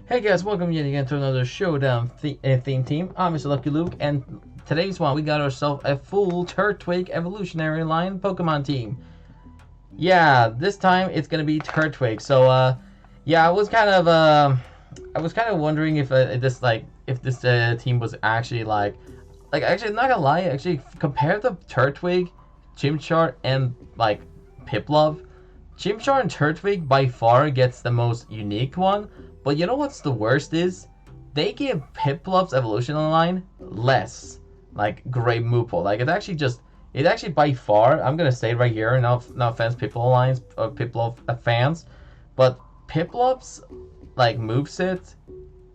Hey guys, welcome yet again to another Showdown theme team. I'm Mr. Lucky Luke, and today's one we got ourselves a full Turtwig evolutionary line Pokemon team. Yeah, this time it's gonna be Turtwig. So yeah, I was kind of wondering if this team was actually actually not gonna lie, actually compared to Turtwig, Chimchar, and like Piplup. Chimchar and Turtwig by far gets the most unique one, but you know what's the worst is? They give Piplup's evolution line less, like Great Moople. It actually by far, I'm gonna say right here, no offense Piplup lines or Piplup fans, but Piplup's like moveset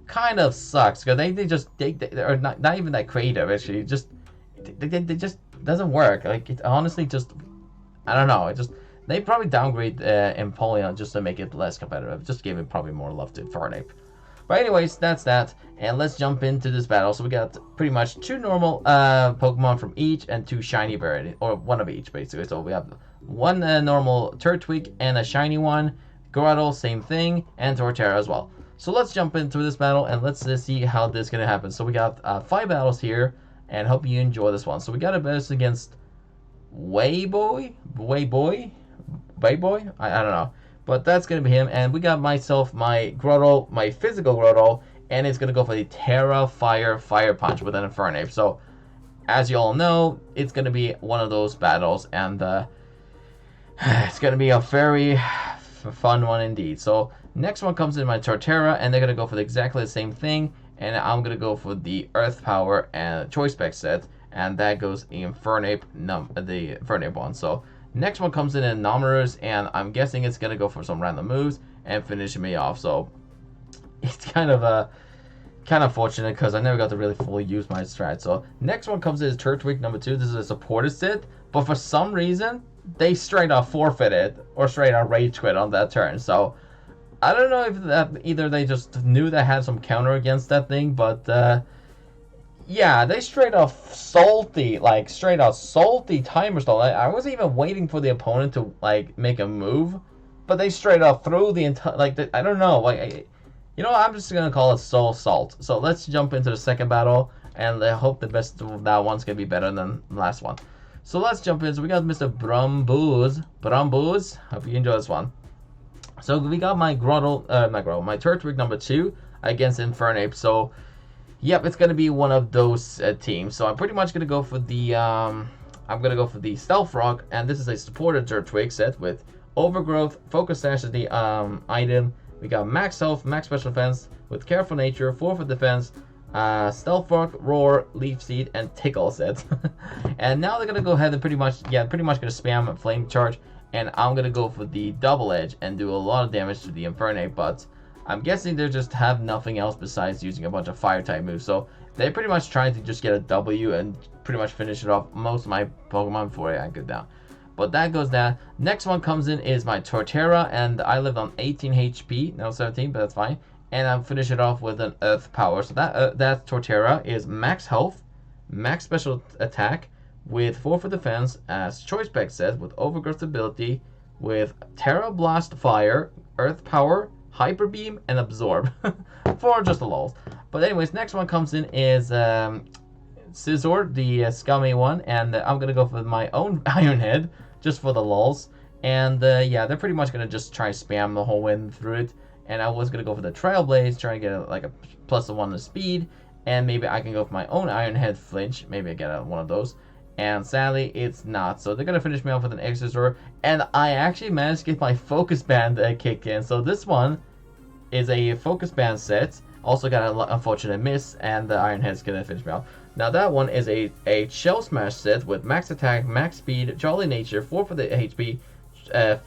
kind of sucks because they are not even that creative actually. They just doesn't work. Like it honestly just I don't know. It just they probably downgrade Empoleon just to make it less competitive. Just give it probably more love to Infernape. But anyways, that's that. And let's jump into this battle. So we got pretty much two normal Pokemon from each and two shiny bird, or one of each basically. So we have one normal Turtwig and a shiny one. Grotle, same thing, and Torterra as well. So let's jump into this battle and let's see how this is going to happen. So we got 5 battles here and hope you enjoy this one. So we got a best against Wayboy? I don't know. But that's going to be him. And we got myself, my Grotle, my physical Grotle. And it's going to go for the Terra Fire Punch with an Infernape. So, as you all know, it's going to be one of those battles. And it's going to be a very fun one indeed. So, next one comes in my Torterra. And they're going to go for exactly the same thing. And I'm going to go for the Earth Power and Choice Spec set. And that goes in the Infernape one. So, next one comes in Nomral, and I'm guessing it's going to go for some random moves and finish me off. So it's kind of fortunate because I never got to really fully use my strat. So next one comes in is Turtwig number 2. This is a supported set, but for some reason they straight up forfeited or straight up rage quit on that turn. So I don't know if either they just knew they had some counter against that thing, but yeah, they straight out salty timer stall. I wasn't even waiting for the opponent to like make a move, but they straight up threw the entire I don't know. I'm just gonna call it soul salt. So let's jump into the second battle, and I hope the best of that one's gonna be better than the last one. So let's jump in. So we got Mr. Brumboos. Hope you enjoy this one. So we got my my Turtwig number 2 against Infernape. So yep, it's gonna be one of those teams. So I'm pretty much gonna go for the Stealth Rock, and this is a supported Turtwig set with Overgrowth, Focus Sash as the item. We got Max Health, Max Special Defense with Careful Nature, 4 for Defense, Stealth Rock, Roar, Leaf Seed, and Tickle set. And now they're gonna go ahead and pretty much gonna spam Flame Charge, and I'm gonna go for the Double Edge and do a lot of damage to the Infernape, but I'm guessing they just have nothing else besides using a bunch of fire-type moves. So they're pretty much trying to just get a W and pretty much finish it off most of my Pokemon before I go down. But that goes down. Next one comes in is my Torterra, and I lived on 18 HP, now 17, but that's fine. And I'll finish it off with an Earth Power. So that Torterra is max health, max special attack, with 4 for defense, as Choice Spec set, with Overgrowth ability, with Terra Blast Fire, Earth Power, Hyper Beam, and Absorb for just the lulz. But anyways, next one comes in is Scizor, the scummy one, and I'm gonna go for my own Iron Head just for the lulz. And yeah, they're pretty much gonna just try spam the whole way through it. And I was gonna go for the Trailblaze, try to get a +1 to speed, and maybe I can go for my own Iron Head Flinch. Maybe I get one of those. And sadly, it's not. So they're going to finish me off with an Exeggutor. And I actually managed to get my Focus Band kick in. So this one is a Focus Band set. Also got an unfortunate miss. And the Iron Head's going to finish me off. Now that one is a Shell Smash set with max attack, max speed, Jolly Nature, 4 for the HP,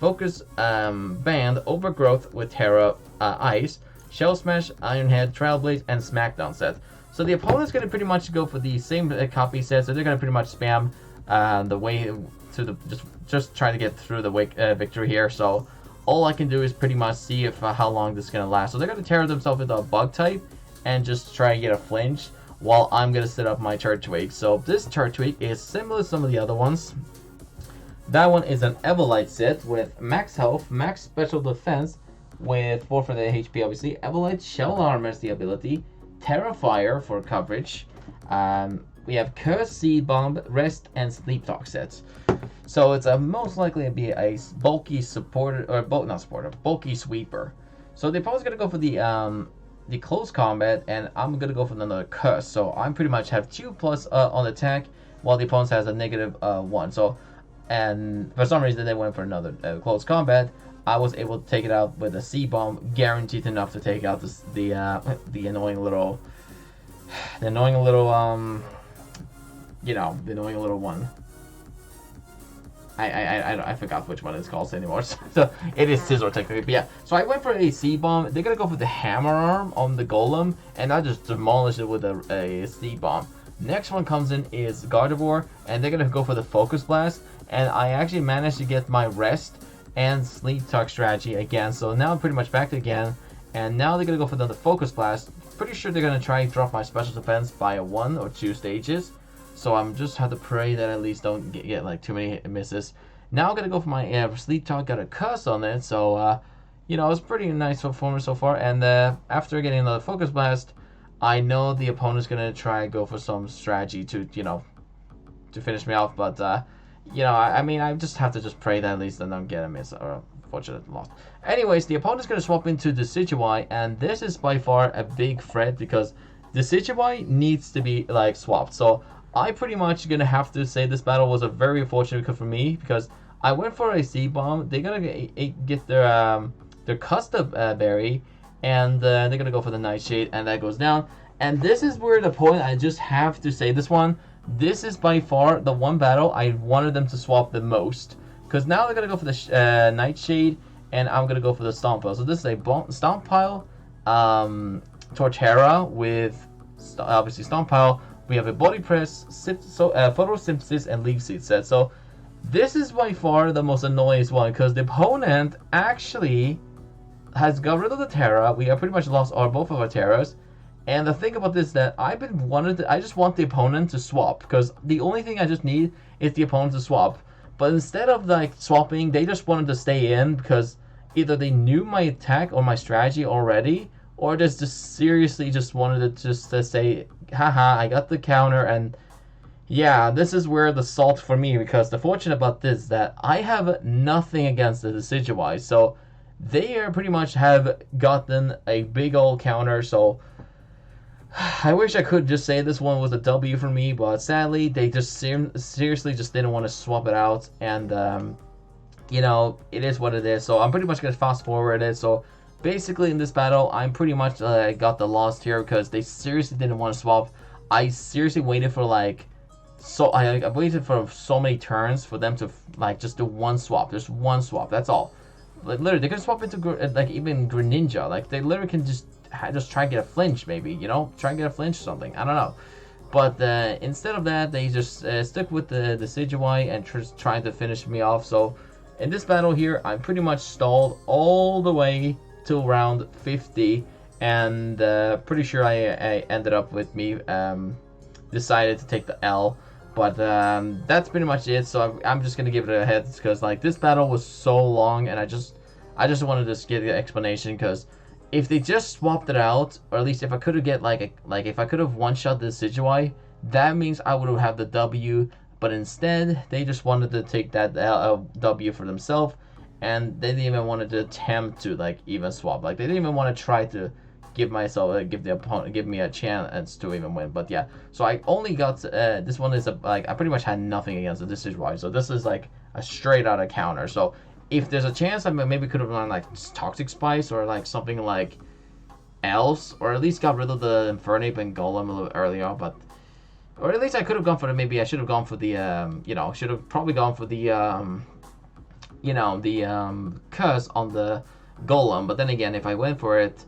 Focus Band, Overgrowth with Terra Ice, Shell Smash, Iron Head, Trailblaze, and Smackdown set. So the opponent's going to pretty much go for the same copy set, so they're going to pretty much spam the way to the just try to get through the victory here. So all I can do is pretty much see if how long this is going to last. So they're going to tear themselves into a Bug type and just try and get a flinch while I'm going to set up my Turtwig. So this Turtwig is similar to some of the other ones. That one is an Evolite set with max health, max special defense, with 4 for the HP, obviously. Evolite Shell Armor is the ability. Terrifier for coverage. We have Curse, Seed Bomb, Rest, and Sleep Talk sets. So it's most likely to be a bulky supporter, or not supporter, bulky sweeper. So the opponent's gonna go for the close combat, and I'm gonna go for another curse. So I'm pretty much have 2+ on attack, while the opponent has a -1. So, and for some reason they went for another close combat. I was able to take it out with a C-bomb, guaranteed enough to take out the annoying little, the annoying little one. I forgot which one it's called anymore. So it is Scissor technically, but yeah. So I went for a C-bomb. They're gonna go for the hammer arm on the golem, and I just demolished it with a C-bomb. Next one comes in is Gardevoir, and they're gonna go for the Focus Blast, and I actually managed to get my rest and Sleep Talk strategy again. So now I'm pretty much back again, and now they're gonna go for the Focus Blast. Pretty sure they're gonna try and drop my special defense by 1 or 2 stages. So I'm just have to pray that at least don't get like too many misses. Now I'm gonna go for my Sleep Talk. Got a curse on it, so you know, it's pretty nice performance so far. And after getting the Focus Blast, I know the opponent's gonna try and go for some strategy to to finish me off. But you know, I mean, I just have to just pray that at least I don't get a miss or unfortunate loss. Anyways, the opponent's gonna swap into the Decidueye, and this is by far a big threat because the Decidueye needs to be like swapped. So I pretty much gonna have to say this battle was a very unfortunate for me because I went for a C-bomb. They're gonna get their custom berry, and they're gonna go for the Nightshade, and that goes down. And this is where the point I just have to say this one. This is by far the one battle I wanted them to swap the most, because now they're gonna go for the Nightshade, and I'm gonna go for the Stomp Pile. So this is a Stomp Pile, Torterra with obviously Stomp Pile. We have a Body Press, Photosynthesis, and Leaf Seed set. So this is by far the most annoying one because the opponent actually has got rid of the Terra. We have pretty much lost both of our Terras. And the thing about this is that I just want the opponent to swap, because the only thing I just need is the opponent to swap. But instead of like swapping, they just wanted to stay in because either they knew my attack or my strategy already, or just seriously just wanted to say, haha, I got the counter. And yeah, this is where the salt for me, because the fortune about this is that I have nothing against the Decidueye, so they are pretty much have gotten a big old counter. So I wish I could just say this one was a W for me, but sadly they just seriously just didn't want to swap it out. And you know, it is what it is. So I'm pretty much gonna fast forward it. So basically in this battle, I'm pretty much got the loss here because they seriously didn't want to swap. I seriously waited for like, I waited for so many turns for them to like just do one swap. Just one swap, that's all. Like literally, they can swap into like even Greninja. Like they literally can just try and get a flinch, maybe, you know, try and get a flinch or something. I don't know. But instead of that, they just stuck with the Decidueye and trying to finish me off. So in this battle here, I'm pretty much stalled all the way till round 50, and pretty sure I ended up with me decided to take the L. But that's pretty much it. So I'm just gonna give it a head because like this battle was so long, and I just wanted to get the explanation, because if they just swapped it out, or at least if I could have get like if I could have one-shot the Decidueye, that means I would have had the W. But instead, they just wanted to take that W for themselves, and they didn't even want to attempt to like even swap. Like they didn't even want to try to give the opponent, give me a chance to even win. But yeah, so I only got this one is like I pretty much had nothing against it. This is why. So this is like a straight out of counter. So if there's a chance, I maybe could have done like Toxic Spice or like something like else, or at least got rid of the Infernape and Golem a little earlier. But or at least I could have gone for the, maybe I should have gone for the you know, should have probably gone for the you know, the curse on the Golem. But then again, if I went for it,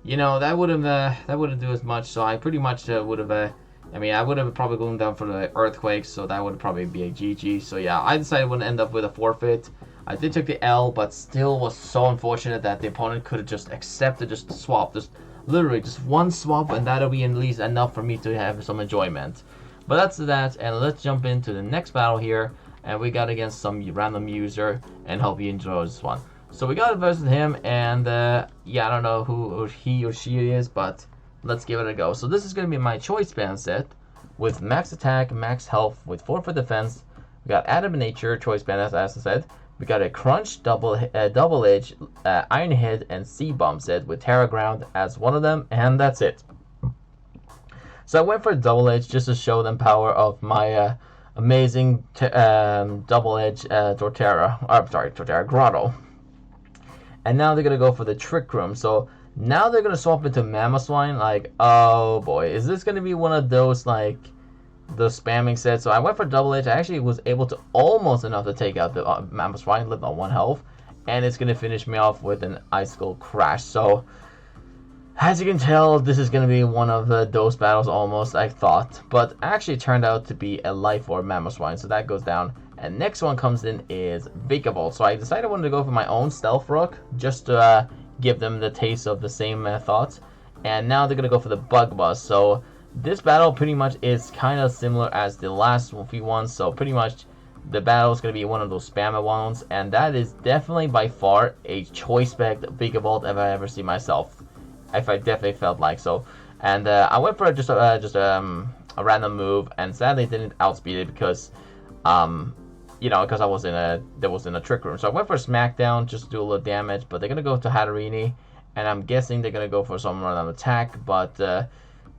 you know, that wouldn't do as much. So I pretty much would have I mean, I would have probably gone down for the Earthquake, so that would probably be a GG. So yeah, I decided I would end up with a forfeit. I did take the L, but still was so unfortunate that the opponent could have just accepted, just swap, just literally just one swap, and that'll be at least enough for me to have some enjoyment. But that's that, and let's jump into the next battle here, and we got against some random user, and hope you enjoy this one. So we got versus him, and yeah, I don't know who he or she is, but let's give it a go. So this is going to be my choice band set with max attack, max health, with 4 for defense. We got Adam Nature, choice band, as I said. We got a Crunch, Double Edge, Iron Head, and Sea Bomb set with Terra Ground as one of them, and that's it. So I went for Double Edge just to show them power of my amazing Double Edge Torterra. Torterra Grotle. And now they're gonna go for the Trick Room. So now they're gonna swap into Mamoswine. Like, oh boy, is this gonna be one of those like the spamming sets? So I went for Double Edge. I actually was able to almost enough to take out the Mamoswine, lived on 1 health, and it's gonna finish me off with an Icicle Crash. So as you can tell, this is gonna be one of those battles almost I thought, but actually turned out to be a Life Orb Mamoswine. So that goes down. And next one comes in is Vikavolt. So I decided I wanted to go for my own Stealth Rook, just to give them the taste of the same thoughts. And now they're going to go for the Bug Buzz. So this battle pretty much is kind of similar as the last few ones. So pretty much the battle is going to be one of those spammer ones. And that is definitely by far a choice spec Vikavolt if I ever see myself. If I definitely felt like so. And I went for just a random move, and sadly didn't outspeed it because you know, because I was in a Trick Room. So I went for Smackdown just to do a little damage, but they're gonna go to Hatterini, and I'm guessing they're gonna go for some random attack, but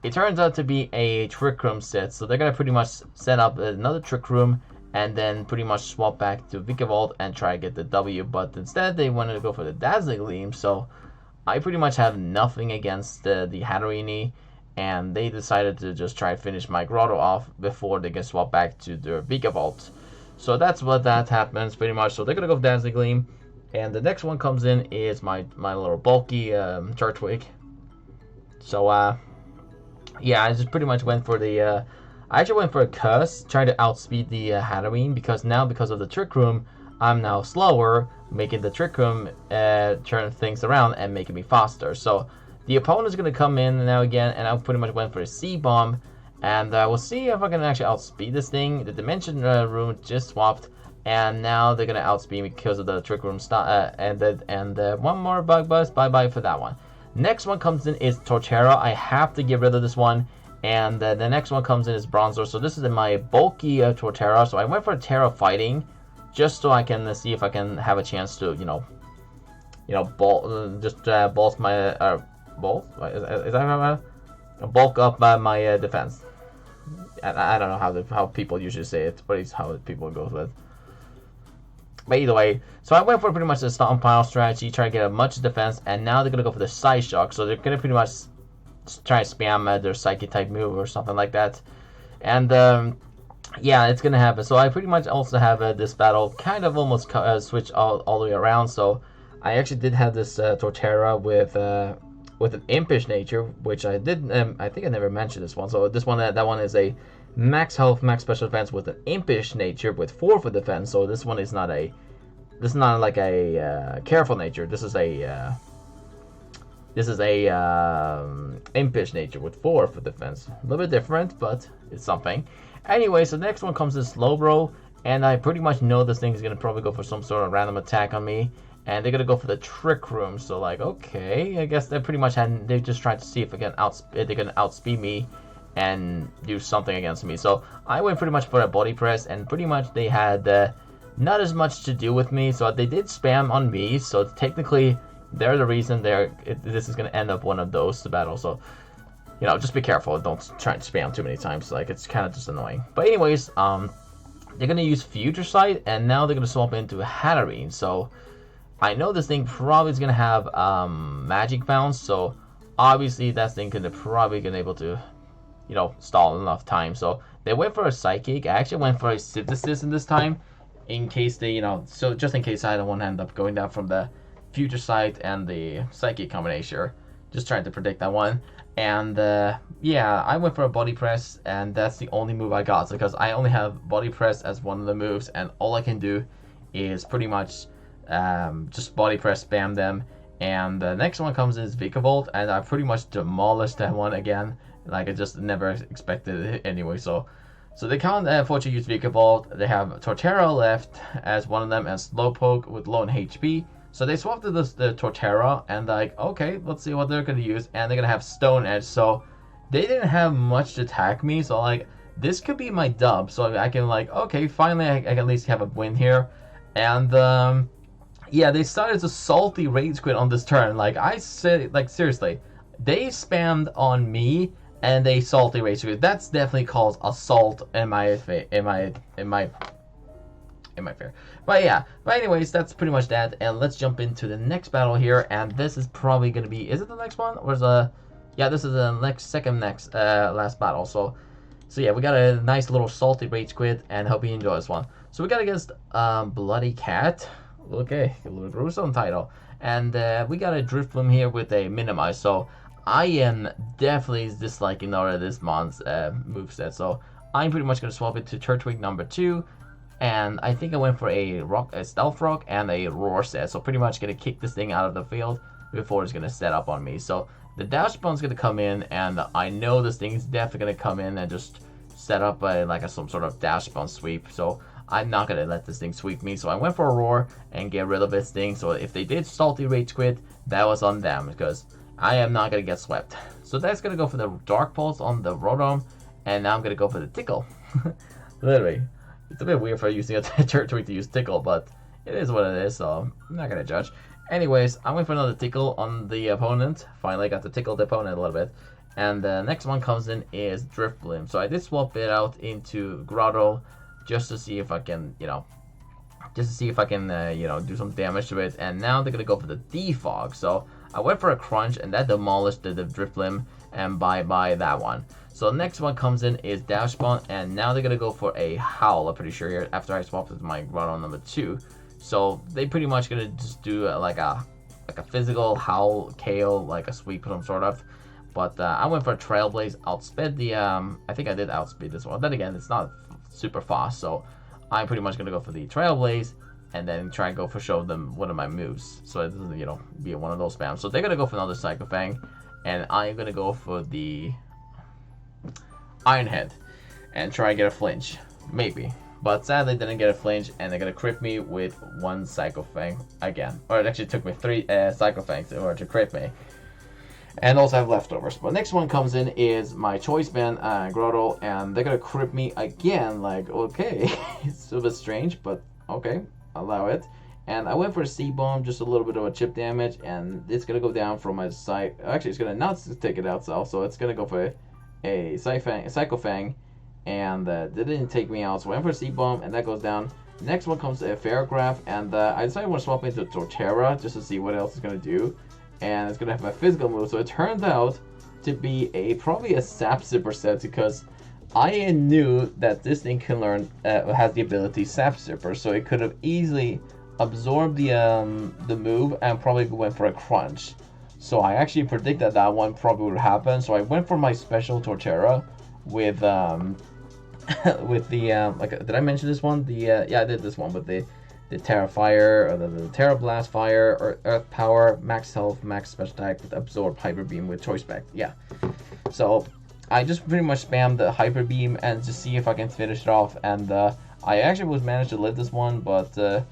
it turns out to be a Trick Room set, so they're gonna pretty much set up another Trick Room and then pretty much swap back to Vikavolt and try to get the W, but instead they wanted to go for the Dazzling Gleam, so I pretty much have nothing against the Hatterini, and they decided to just try to finish my Grotle off before they get swapped back to their Vikavolt. So that's what that happens pretty much. So they're gonna go for Dazzling Gleam, and the next one comes in is my little bulky Turtwig. So yeah, I just pretty much went for the I actually went for a Curse, trying to outspeed the Hatterene, because of the Trick Room, I'm now slower, making the Trick Room turn things around and making me faster. So the opponent is gonna come in now again, and I pretty much went for a Sea Bomb. And we'll see if I can actually outspeed this thing. The Dimension Room just swapped, and now they're gonna outspeed me because of the Trick Room and one more Bug Buzz. Bye bye for that one. Next one comes in is Torterra. I have to get rid of this one, and the next one comes in is Bronzor. So this is in my bulky Torterra. So I went for Terra Fighting, just so I can see if I can have a chance to bulk my bulk. Is that bulk up my defense? I don't know how people usually say it, but it's how people go with it. But either way, so I went for pretty much the stockpile strategy, try to get as much defense, and now they're gonna go for the Side Shock. So they're gonna pretty much try to spam their Psychic type move or something like that. And yeah, it's gonna happen. So I pretty much also have this battle kind of almost switched all the way around. So I actually did have this Torterra with an Impish Nature, which I did. I think I never mentioned this one. So this one, that one is a max health, max special defense with an Impish Nature with 4 for defense. So this one is not like a Careful Nature. This is a Impish Nature with 4 for defense. A little bit different, but it's something. Anyway, so the next one comes in Slowbro, and I pretty much know this thing is gonna probably go for some sort of random attack on me. And they're gonna go for the Trick Room. So like, okay, I guess they pretty much they just tried to see if they can outspeed me and do something against me. So I went pretty much for a Body Press, and pretty much they had not as much to do with me. So they did spam on me. So technically, they're the reason this is gonna end up one of those battles. So just be careful. Don't try to spam too many times. Like, it's kind of just annoying. But anyways, they're gonna use Future Sight, and now they're gonna swap into Hatterene. So I know this thing probably is gonna have Magic Bounce, so obviously that thing probably gonna able to, stall enough time. So they went for a Psychic. I actually went for a Synthesis in this time, in case they, so just in case I don't want to end up going down from the Future Sight and the Psychic combination. Just trying to predict that one. And yeah, I went for a Body Press, and that's the only move I got, because I only have Body Press as one of the moves, and all I can do is pretty much just Body Press spam them. And the next one comes is Vikavolt, and I pretty much demolished that one again. Like, I just never expected it anyway. So they can't unfortunately use Vikavolt. They have Torterra left as one of them, and Slowpoke with low HP. So they swapped the Torterra, and like, okay, let's see what they're gonna use, and they're gonna have Stone Edge. So they didn't have much to attack me, so like this could be my dub. So I can like, okay, finally I can at least have a win here, and yeah, they started to salty rage quit on this turn. Like I said, like seriously, they spammed on me and they salty rage quit. That's definitely called assault in my fair. But yeah, but anyways, that's pretty much that, and let's jump into the next battle here, and this is probably gonna be, is it the next one, or is yeah, this is the last battle, so yeah, we got a nice little salty rage quit, and hope you enjoy this one. So we got against Bloody Cat, okay, a little gruesome title, and we got a Drifloom here with a minimize, so I am definitely disliking this mon's moveset, so I'm pretty much gonna swap it to Turtwig number 2, and I think I went for a stealth rock and a roar set, so pretty much gonna kick this thing out of the field before it's gonna set up on me. So the dash bomb's gonna come in, and I know this thing's definitely gonna come in and just set up some sort of dash bomb sweep. So I'm not gonna let this thing sweep me. So I went for a roar and get rid of this thing. So if they did salty rage quit, that was on them because I am not gonna get swept. So that's gonna go for the dark pulse on the Rotom, and now I'm gonna go for the tickle. Literally. It's a bit weird for using a Turtwig to use Tickle, but it is what it is, so I'm not gonna judge. Anyways, I went for another Tickle on the opponent. Finally got to tickle the opponent a little bit. And the next one comes in is Drifloom. So I did swap it out into Grotle just to see if I can, do some damage to it. And now they're gonna go for the Defog. So I went for a Crunch, and that demolished the Drifloom, and bye-bye that one. So next one comes in is Dash Spawn, and now they're gonna go for a Howl, I'm pretty sure here, after I swapped with my Grotle number 2. So they pretty much gonna just do like a physical Howl KO, like a sweep some sort of. But I went for a Trailblaze, outsped the I think I did outspeed this one. Then again, it's not super fast, so I'm pretty much gonna go for the Trailblaze and then try and go for show them one of my moves, so it doesn't be one of those spams. So they're gonna go for another Psycho Fang, and I'm gonna go for the Iron Head and try and get a flinch, maybe. But sadly didn't get a flinch, and they're gonna crit me with one Psycho Fang again. Or it actually took me 3 Psycho Fangs in order to crit me. And also have leftovers. But next one comes in is my Choice Band, Grotle, and they're gonna crit me again. Like, okay, it's a bit strange, but okay, allow it. And I went for a C-Bomb, just a little bit of a chip damage, and it's gonna go down from my side. Actually, it's gonna not take it out, so it's gonna go for a Psycho Fang, and that didn't take me out, so I went for a C-Bomb, and that goes down. Next one comes a Ferrograph, and I decided I want to swap into Torterra just to see what else it's going to do, and it's going to have my physical move, so it turns out to be probably a Sap Zipper set, because I knew that this thing can learn, has the ability Sap Zipper, so it could have easily absorbed the move and probably went for a Crunch. So I actually predicted that one probably would happen. So I went for my special Torterra with with the did I mention this one? Yeah, I did this one with the Terra Fire, or the Terra Blast Fire, or Earth Power, max health, max special attack with Absorb Hyper Beam with Choice Spec. Yeah. So I just pretty much spammed the Hyper Beam and to see if I can finish it off, and I actually was managed to live this one, but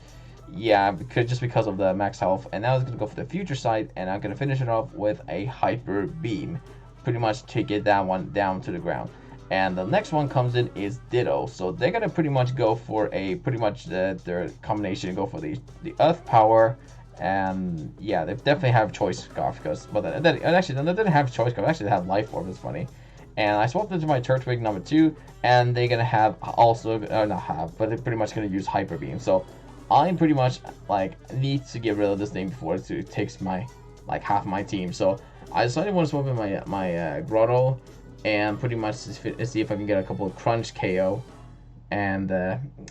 yeah, just because of the max health. And now it's going to go for the future sight, and I'm going to finish it off with a Hyper Beam. Pretty much to get that one down to the ground. And the next one comes in is Ditto. So they're going to pretty much go for their combination, go for the Earth Power. And yeah, they definitely have Choice Scarf, but actually, they didn't have Choice Scarf, actually they had Life Orb, it's funny. And I swapped into my Turtwig number 2, and they're going to have also, not have, but they're pretty much going to use Hyper Beam. So I'm pretty much need to get rid of this thing before it takes my half my team. So I decided I want to swap in my Grotle and pretty much see if I can get a couple of Crunch KO. And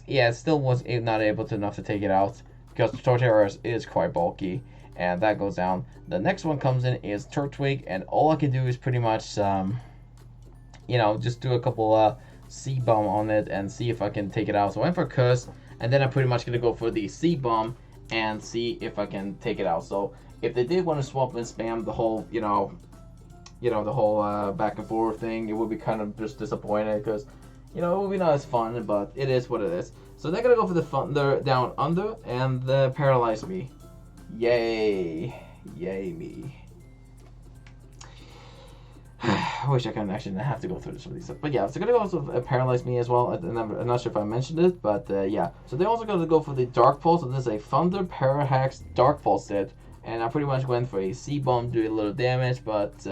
yeah, it still was not enough to take it out because Torterra is quite bulky, and that goes down. The next one comes in is Turtwig, and all I can do is pretty much just do a couple C-Bomb on it and see if I can take it out. So I went for Curse. And then I'm pretty much going to go for the C-Bomb and see if I can take it out. So if they did want to swap and spam the whole, the whole back and forth thing, it would be kind of just disappointed because, it would be not as fun, but it is what it is. So they're going to go for the Thunder Down Under and the Paralyze Me. Yay. Yay me. I wish I couldn't actually have to go through some of these stuff. But yeah, so they're going to also paralyze me as well. I'm not sure if I mentioned it, but yeah. So they're also going to go for the Dark Pulse. So this is a Thunder Parahax Dark Pulse set. And I pretty much went for a C-Bomb, doing a little damage, but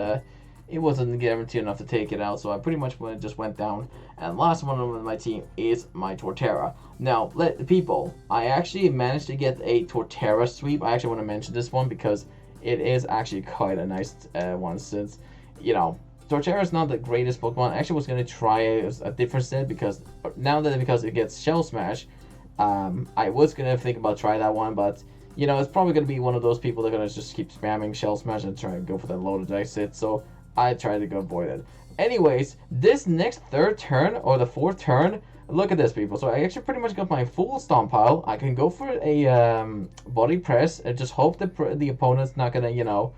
it wasn't guaranteed enough to take it out. So I pretty much just went down. And last one on my team is my Torterra. Now, people, I actually managed to get a Torterra sweep. I actually want to mention this one because it is actually quite a nice one since, you know, Torterra is not the greatest Pokemon. I actually was going to try a different set because it gets Shell Smash, I was going to think about trying that one, but you know, it's probably going to be one of those people that are going to just keep spamming Shell Smash and try to go for that loaded dice set, so I tried to go avoid it. Anyways, this next third turn, or the fourth turn, look at this, people. So I actually pretty much got my full Stompile. I can go for a Body Press and just hope that the opponent's not going to, you know,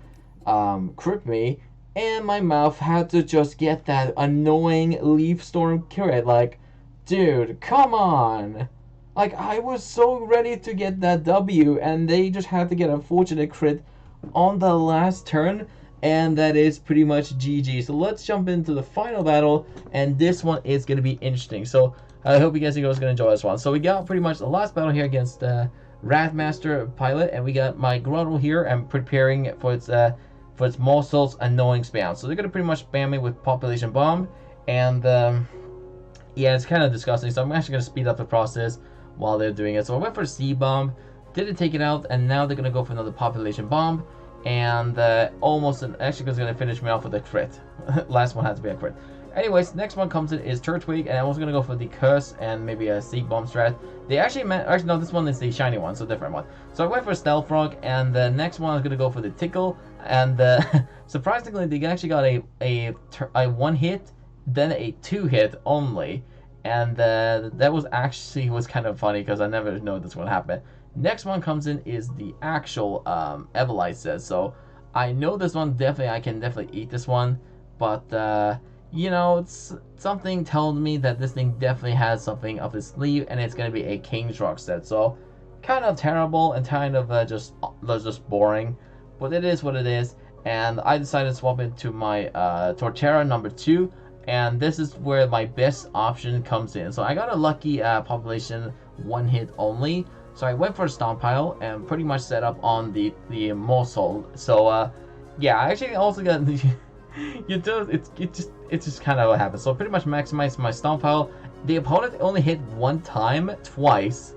crit me. And my mouth had to just get that annoying Leaf Storm crit. Like, dude, come on. Like, I was so ready to get that W, and they just had to get a fortunate crit on the last turn, and that is pretty much GG. So let's jump into the final battle, and this one is going to be interesting. So I hope you guys are going to enjoy this one. So we got pretty much the last battle here against Ratmaster Pilot, and we got my Grotle here, and preparing for its Morsel's annoying spam. So they're going to pretty much spam me with Population Bomb, and yeah, it's kind of disgusting. So I'm actually going to speed up the process while they're doing it. So I went for a C-Bomb, didn't take it out, and now they're going to go for another Population Bomb, and actually was going to finish me off with a crit. Last one had to be a crit. Anyways, next one comes in is Turtwig, and I was going to go for the Curse and maybe a C-Bomb strat. They actually no, this one is the shiny one, so different one. So I went for Stealth Frog, and the next one I was going to go for the Tickle, and surprisingly, they actually got a one hit, then a 2-hit only. And that was kind of funny because I never know this would happen. Next one comes in is the actual Evelize set. So I know this one I can definitely eat this one, but you know, it's something tells me that this thing definitely has something up its sleeve, and it's gonna be a King's Rock set. So kind of terrible and kind of just boring, but it is what it is. And I decided to swap into my Torterra number 2. And this is where my best option comes in. So I got a lucky population 1 hit only. So I went for a Stompile and pretty much set up on the Morsel. So yeah, I actually also got it's just kind of what happens. So I pretty much maximized my Stompile. The opponent only hit 1 time twice.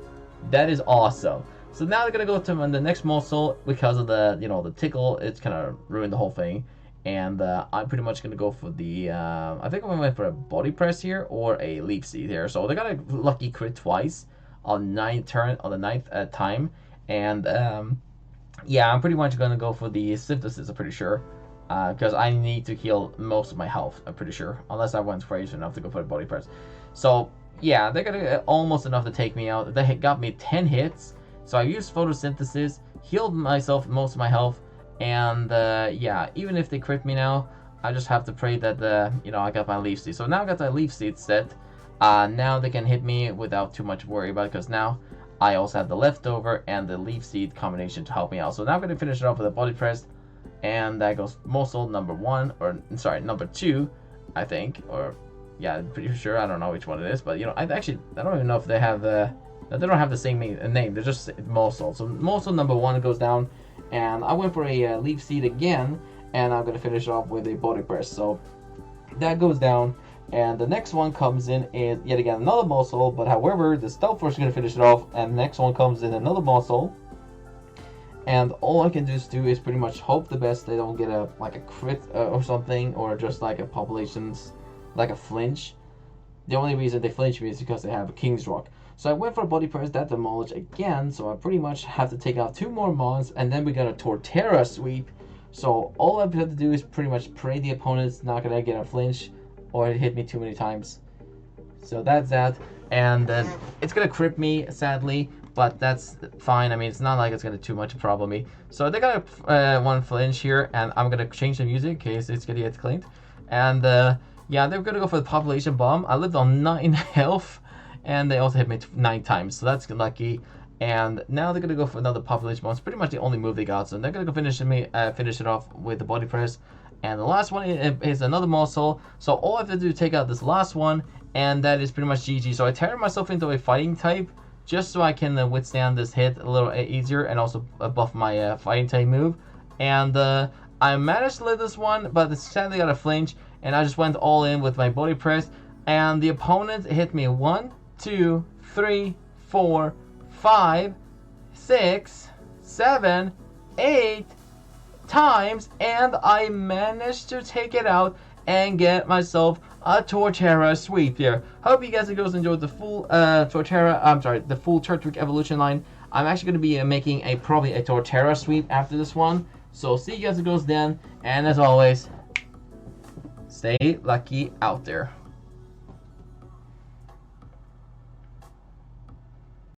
That is awesome. So now they're gonna go to the next Morsel because of the the Tickle. It's kind of ruined the whole thing. And I'm pretty much going to go for the, I think I'm going to went for a Body Press here or a Leaf Seed here. So they got a lucky crit twice on the 9th time. And yeah, I'm pretty much going to go for the Synthesis, I'm pretty sure. Because I need to heal most of my health, I'm pretty sure. Unless I went crazy enough to go for the Body Press. So yeah, they're going to almost enough to take me out. They got me 10 hits. So I used Photosynthesis, healed myself most of my health. And yeah, even if they crit me now, I just have to pray that I got my Leaf Seed. So now I got that Leaf Seed set. Now they can hit me without too much worry about it, because now I also have the Leftover and the Leaf Seed combination to help me out. So now I'm going to finish it off with a Body Press, and that goes Morsel number 1, or sorry, number 2, I think, or yeah, I'm pretty sure. I don't know which one it is, but I don't even know if they have they don't have the same name. They're just Morsel. So Morsel number 1 goes down. And I went for a Leaf Seed again, and I'm going to finish off with a Body Press. So that goes down, and the next one comes in is yet again another Morsel, but however, the Stealth Force is going to finish it off, and the next one comes in another Morsel. And all I can just do is pretty much hope the best they don't get a crit or something, or just like a populations, like a flinch. The only reason they flinch me is because they have a King's Rock. So I went for a Body Press, that demolished again, so I pretty much have to take out 2 more Mons, and then we got a Torterra sweep. So all I have to do is pretty much pray the opponent's not going to get a flinch or hit me too many times. So that's that, and it's going to crit me, sadly, but that's fine. I mean, it's not like it's going to too much problem me. So they got a 1 flinch here, and I'm going to change the music in case it's going to get cleaned. And yeah, they're going to go for the Population Bomb. I lived on 9 health. And they also hit me 9 times, so that's lucky. And now they're gonna go for another population bomb. It's pretty much the only move they got. So they're gonna go finish it off with the body press. And the last one is another muscle. So all I have to do is take out this last one, and that is pretty much GG. So I turned myself into a fighting type just so I can withstand this hit a little easier, and also buff my fighting type move. And I managed to live this one, but sadly got a flinch, and I just went all in with my body press. And the opponent hit me 1, 2, 3, 4, 5, 6, 7, 8 times, and I managed to take it out and get myself a Torterra sweep here. Hope you guys enjoyed the full the full Turtwig evolution line. I'm actually going to be making probably a Torterra sweep after this one. So see you guys then, and as always, stay lucky out there.